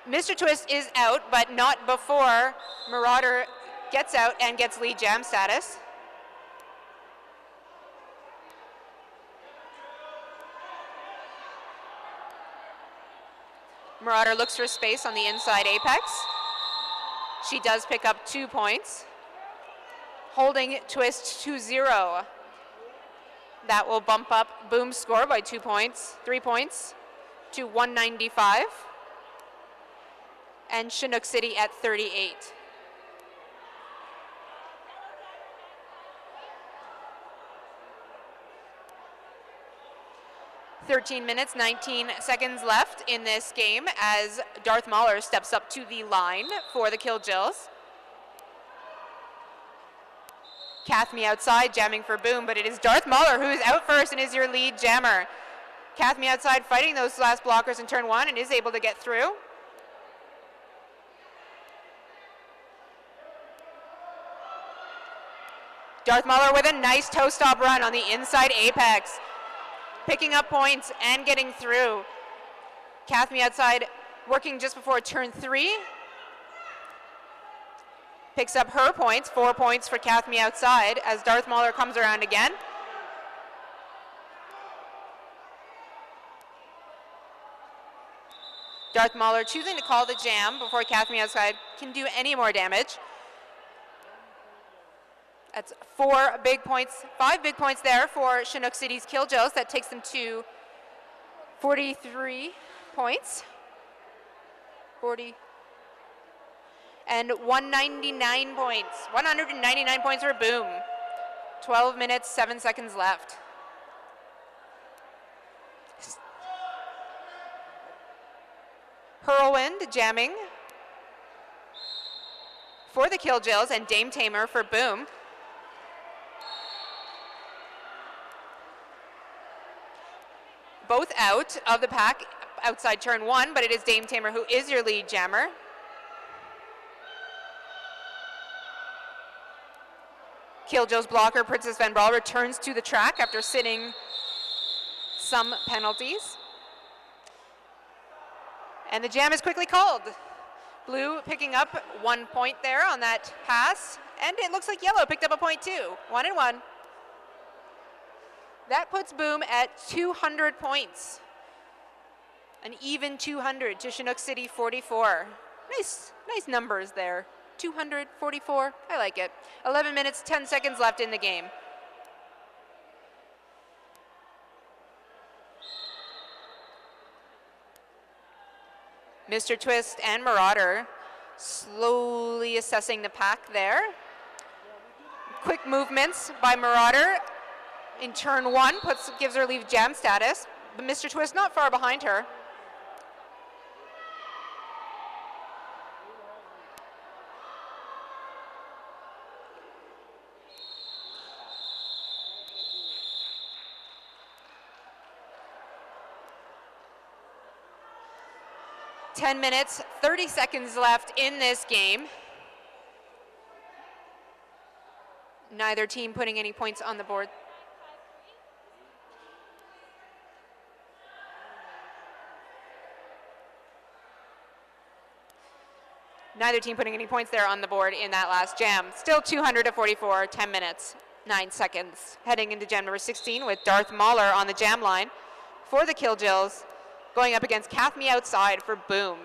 Mr. Twist is out, but not before Marauder gets out and gets lead jam status. Marauder looks for space on the inside apex. She does pick up 2 points, holding Twist to 0. That will bump up Boom's score by 2 points, 3 points to 195. And Chinook City at 38. "13 minutes, 19 seconds left in this game as Darth Mahler steps up to the line for the Killjills. Kathme outside jamming for Boom, but it is Darth Mahler who is out first and is your lead jammer. Kathme outside fighting those last blockers in turn 1 and is able to get through. Darth Mahler with a nice toe stop run on the inside apex, picking up points and getting through. Kathme outside working just before turn 3. Picks up her points, 4 points for Kathme outside as Darth Mahler comes around again. Darth Mahler choosing to call the jam before Kathme outside can do any more damage. That's 4 big points, 5 big points there for Chinook City's Killjills. That takes them to 43 points. 40 and 199 points. 199 points for Boom. 12 minutes, 7 seconds left. Hurlwind jamming for the Killjills and Dame Tamer for Boom. both out of the pack outside turn 1, but it is Dame Tamer who is your lead jammer. Killjoe's blocker, Princess Van Brawl, returns to the track after sitting some penalties. And the jam is quickly called. Blue picking up 1 point there on that pass, and it looks like yellow picked up a point too. 1 and 1. That puts Boom at 200 points. An even 200 to Chinook City 44. Nice numbers there. 244, I like it. 11 minutes, 10 seconds left in the game. Mr. Twist and Marauder slowly assessing the pack there. Quick movements by Marauder in turn 1 gives her lead jam status, but Mr. Twist not far behind her. $10 minutes, 30 seconds left in this game. Neither team putting any points on the board. Neither team putting any points there on the board in that last jam. Still 200 to 44, 10 minutes, 9 seconds. Heading into jam number 16 with Darth Mahler on the jam line for the Killjills, going up against Kath Me Outside for Boom.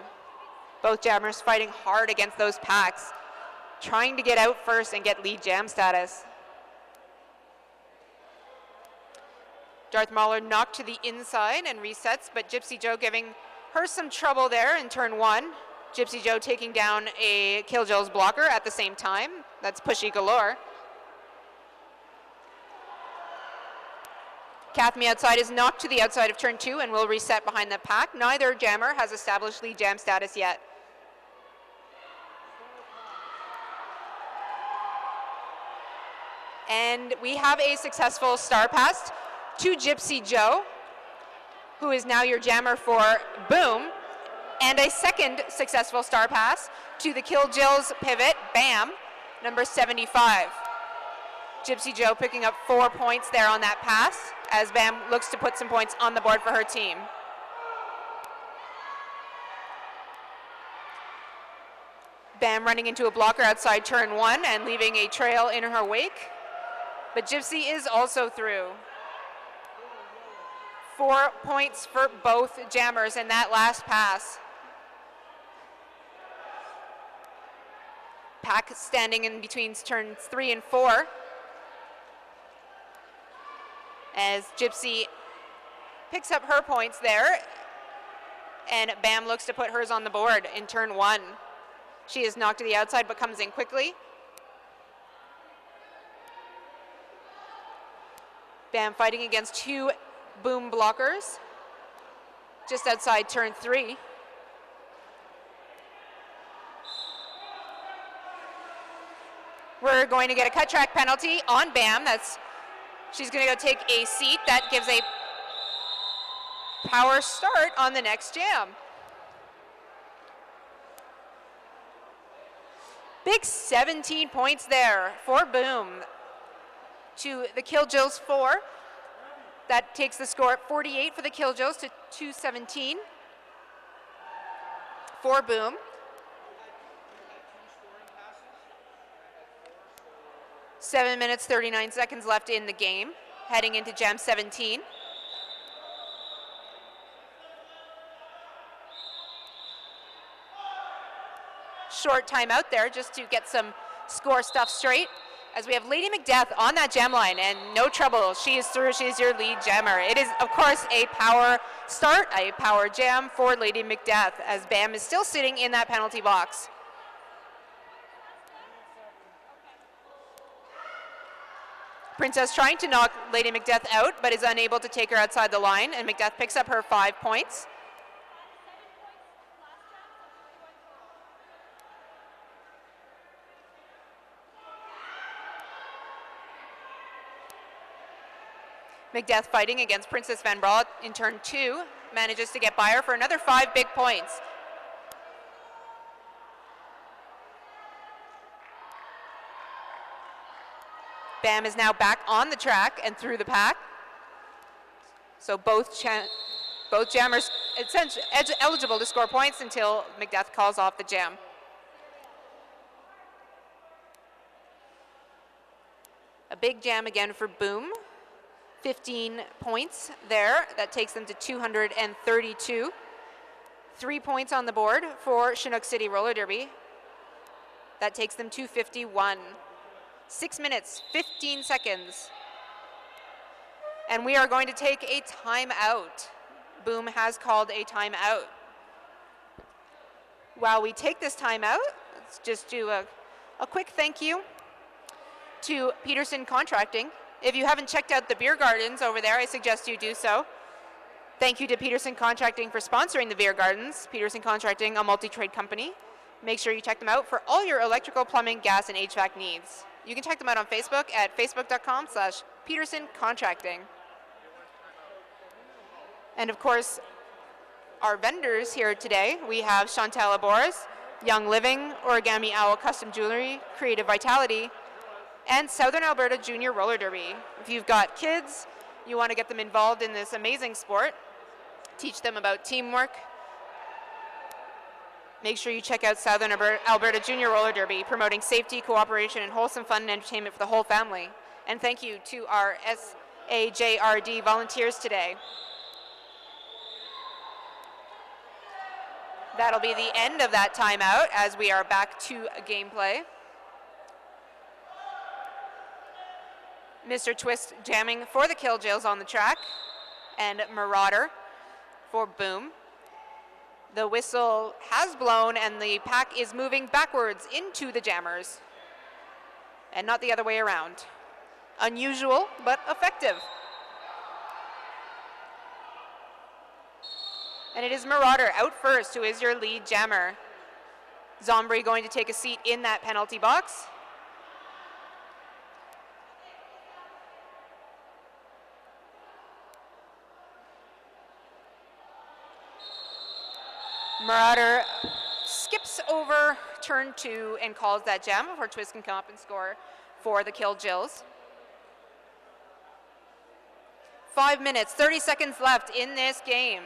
Both jammers fighting hard against those packs, trying to get out first and get lead jam status. Darth Mahler knocked to the inside and resets, but Gypsy Joe giving her some trouble there in turn 1. Gypsy Joe taking down a Killjill's blocker at the same time. That's pushy galore. Kath Me Outside is knocked to the outside of turn 2 and will reset behind the pack. Neither jammer has established lead jam status yet. And we have a successful star pass to Gypsy Joe, who is now your jammer for Boom, and a second successful star pass to the Killjills pivot, Bam, number 75. Gypsy Joe picking up 4 points there on that pass as Bam looks to put some points on the board for her team. Bam running into a blocker outside turn 1 and leaving a trail in her wake. But Gypsy is also through. 4 points for both jammers in that last pass. Pack standing in between turns 3 and 4. As Gypsy picks up her points there, and Bam looks to put hers on the board in turn 1. She is knocked to the outside but comes in quickly. Bam fighting against 2 Boom blockers just outside turn 3. We're going to get a cut track penalty on Bam. She's going to go take a seat. That gives a power start on the next jam. Big 17 points there for Boom to the Killjills 4. That takes the score at 48 for the Killjills to 217 for Boom. Seven minutes, 39 seconds left in the game, heading into jam 17. Short timeout there just to get some score stuff straight, as we have Lady Macbeth on that jam line, and no trouble. She is through. She is your lead jammer. It is, of course, a power start, a power jam for Lady Macbeth, as Bam is still sitting in that penalty box. Princess trying to knock Lady Macbeth out, but is unable to take her outside the line, and Macbeth picks up her 5 points. McDeath fighting against Princess Van Brawl in turn 2. Manages to get by her for another 5 big points. Bam is now back on the track and through the pack. So both jammers essentially eligible to score points until McDeath calls off the jam. A big jam again for Boom. 15 points there. That takes them to 232. 3 points on the board for Chinook City Roller Derby. That takes them to 51. 6 minutes, 15 seconds. And we are going to take a timeout. Boom has called a timeout. While we take this timeout, let's just do a quick thank you to Peterson Contracting. If you haven't checked out the beer gardens over there, I suggest you do so. Thank you to Peterson Contracting for sponsoring the beer gardens. Peterson Contracting, a multi-trade company. Make sure you check them out for all your electrical, plumbing, gas, and HVAC needs. You can check them out on Facebook at facebook.com/Peterson Contracting. And of course, our vendors here today, we have Chantal Aboris, Young Living, Origami Owl Custom Jewelry, Creative Vitality, and Southern Alberta Junior Roller Derby. If you've got kids, you want to get them involved in this amazing sport, teach them about teamwork, make sure you check out Southern Alberta Junior Roller Derby, promoting safety, cooperation, and wholesome fun and entertainment for the whole family. And thank you to our SAJRD volunteers today. That'll be the end of that timeout as we are back to gameplay. Mr. Twist jamming for the Killjills on the track, and Marauder for Boom. The whistle has blown and the pack is moving backwards into the jammers, and not the other way around. Unusual, but effective. And it is Marauder out first, who is your lead jammer. Zombie going to take a seat in that penalty box. Marauder skips over turn 2 and calls that jam before Twist can come up and score for the Killjills. 5 minutes, 30 seconds left in this game.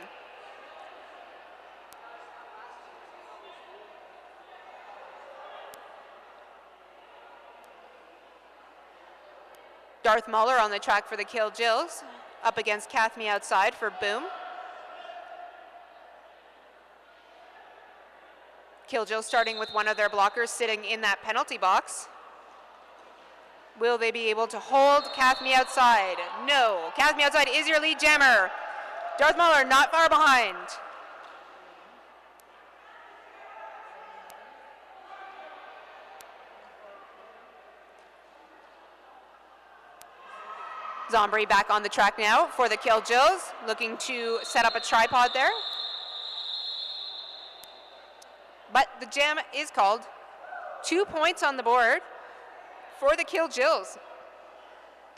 Darth Muller on the track for the Killjills, up against Kathme outside for Boom. Killjills starting with one of their blockers sitting in that penalty box. Will they be able to hold Kathme outside? No. Kathme outside is your lead jammer. Darth Muller not far behind. Zombie back on the track now for the Killjills, looking to set up a tripod there. But the jam is called. 2 points on the board for the Killjills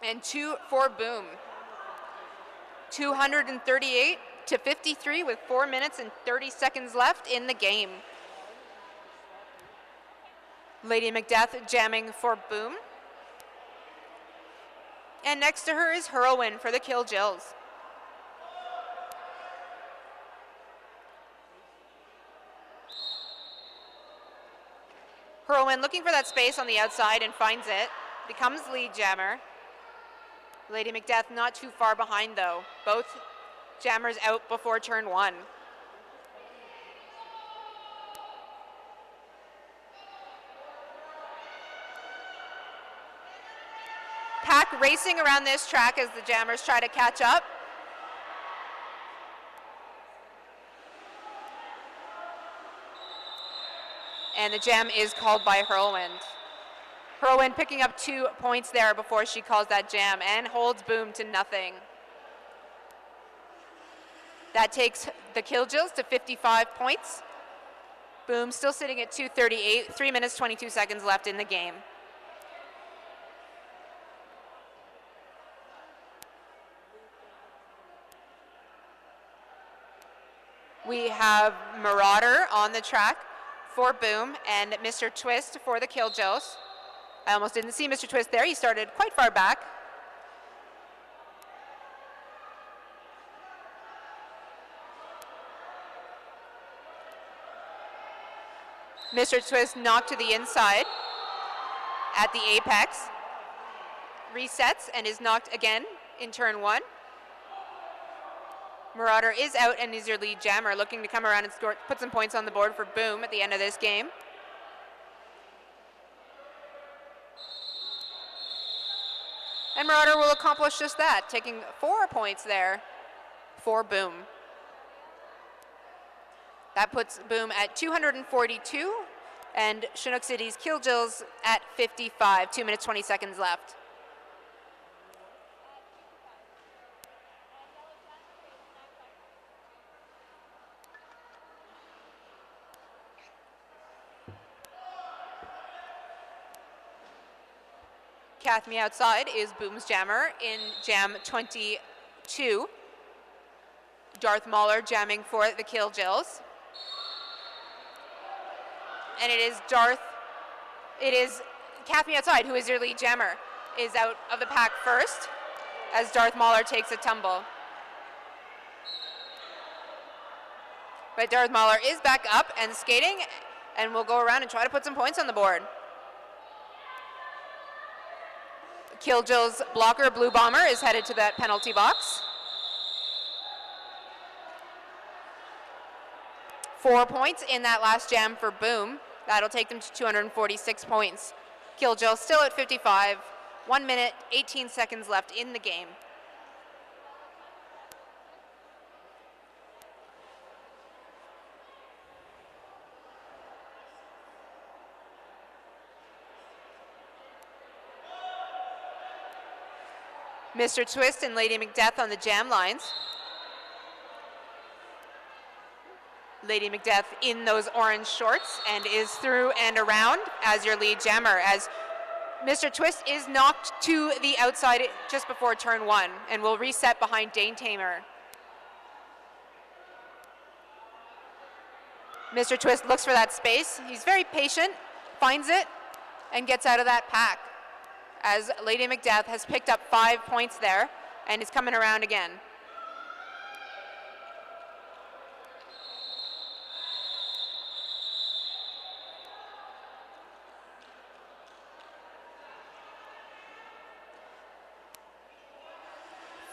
and 2 for Boom. 238 to 53 with 4 minutes and 30 seconds left in the game. Lady McDeath jamming for Boom. And next to her is Hurlwin for the Killjills. Hurlwin looking for that space on the outside and finds it. Becomes lead jammer. Lady McDeath not too far behind though. Both jammers out before turn 1. Pack racing around this track as the jammers try to catch up. And the jam is called by Hurlwind. Hurlwind picking up 2 points there before she calls that jam and holds Boom to nothing. That takes the Killjills to 55 points. Boom still sitting at 238, 3 minutes, 22 seconds left in the game. We have Marauder on the track for Boom and Mr. Twist for the Killjills. I almost didn't see Mr. Twist there. He started quite far back. Mr. Twist knocked to the inside at the apex. Resets and is knocked again in turn 1. Marauder is out and is your lead jammer, looking to come around and score, put some points on the board for Boom at the end of this game. And Marauder will accomplish just that, taking 4 points there for Boom. That puts Boom at 242 and Chinook City's Killjills at 55, 2 minutes, 20 seconds left. Kathme outside is Boom's jammer in jam 22. Darth Mauler jamming for the Killjills. And it is Kathme outside, who is your lead jammer, is out of the pack first as Darth Mauler takes a tumble. But Darth Mauler is back up and skating and will go around and try to put some points on the board. Killjill's blocker, Blue Bomber, is headed to that penalty box. 4 points in that last jam for Boom. That'll take them to 246 points. Killjill still at 55. 1 minute, 18 seconds left in the game. Mr. Twist and Lady Macbeth on the jam lines. Lady Macbeth in those orange shorts and is through and around as your lead jammer, as Mr. Twist is knocked to the outside just before turn 1 and will reset behind Dane Tamer. Mr. Twist looks for that space. He's very patient, finds it, and gets out of that pack, as Lady Macbeth has picked up 5 points there and is coming around again.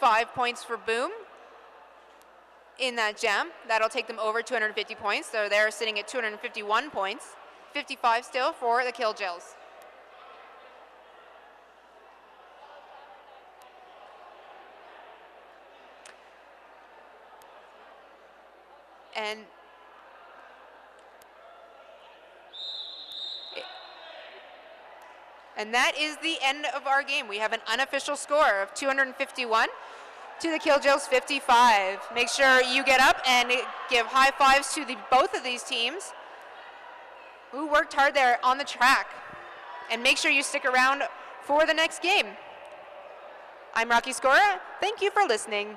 Five points for Boom in that jam. That'll take them over 250 points. So they're sitting at 251 points. 55 still for the Killjills. And that is the end of our game. We have an unofficial score of 251 to the Killjills 55. Make sure you get up and give high fives to both of these teams who worked hard there on the track. And make sure you stick around for the next game. I'm Rocky Scora. Thank you for listening.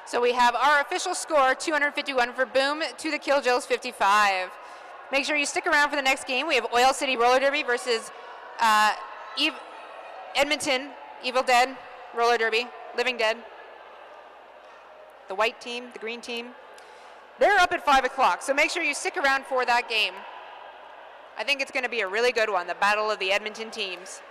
So we have our official score, 251 for Boom to the Killjills 55. Make sure you stick around for the next game. We have Oil City Roller Derby versus Edmonton Evil Dead Roller Derby, Living Dead. The white team, the green team. They're up at 5 o'clock, so make sure you stick around for that game. I think it's going to be a really good one, the battle of the Edmonton teams.